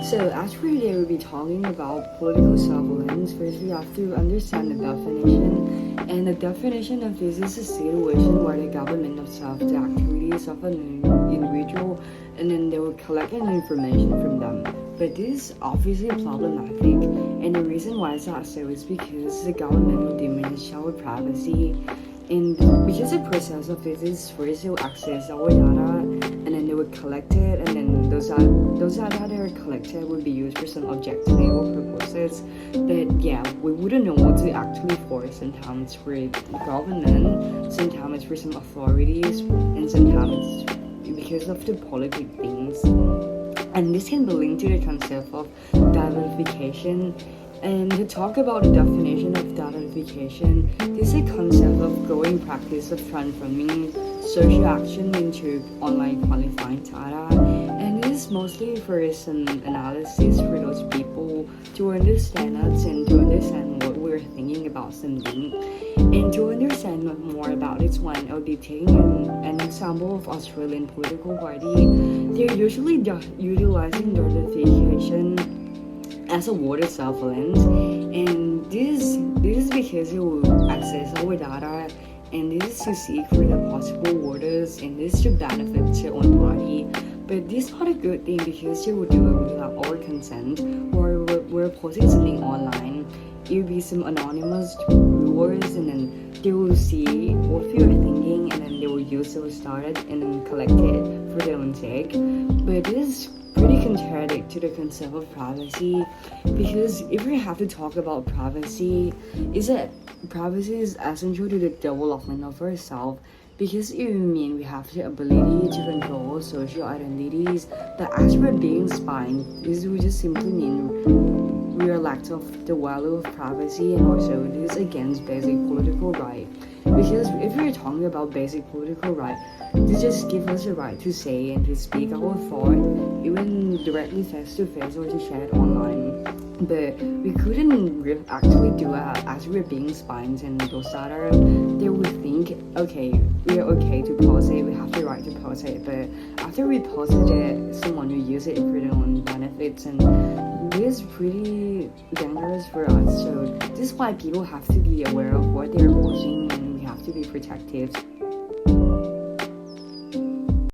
So as for today, we'll be talking about political surveillance. First, we have to understand the definition. And the definition of this is a situation where the government observes the activities of an individual and then they will collect information from them. But this is obviously problematic, and the reason why it's not so is because the government will diminish our privacy. And because the process of this is first they will access our data and then they will collect it, and then those data that are collected will be used for some objective-level purposes. But yeah, we wouldn't know what to actually force. Sometimes for the government, sometimes it's for some authorities, and sometimes it's because of the politic things. And this can be linked to the concept of data-ification. And to talk about the definition of data-ification, this is a concept of growing practice of transforming social action into online qualifying data. And this is mostly for some analysis for those people to understand us and to understand what we're thinking about something. And to understand more about this one, I'll be taking an example of Australian political party. They're usually utilizing data-ification as a voter surveillance, and this is because it will access our data, and this is to seek for the possible voters, and this to benefit their own party. But this is not a good thing because they will do it without our consent, or we're posting something online. It will be some anonymous viewers, and then they will see what you're thinking, and then they will use those data and then collect it for their own sake. But this is pretty contrary to the concept of privacy, because if we have to talk about privacy, is that privacy is essential to the development of ourselves, because it will mean we have the ability to control social identities. But as we're being spied, this would just simply mean we are lack of the value of privacy, and also this is against basic political right. Because if we're talking about basic political right, this just gives us the right to say and to speak our thought, even directly face to face or to share it online. But we couldn't actually do that as we're being spies, and those data, they would think, okay, we are okay to post it, we have the right to post it, but after we posted it, someone will use it for their own benefits, and this is pretty dangerous for us. So this is why people have to be aware of what they're posting, and we have to be protective.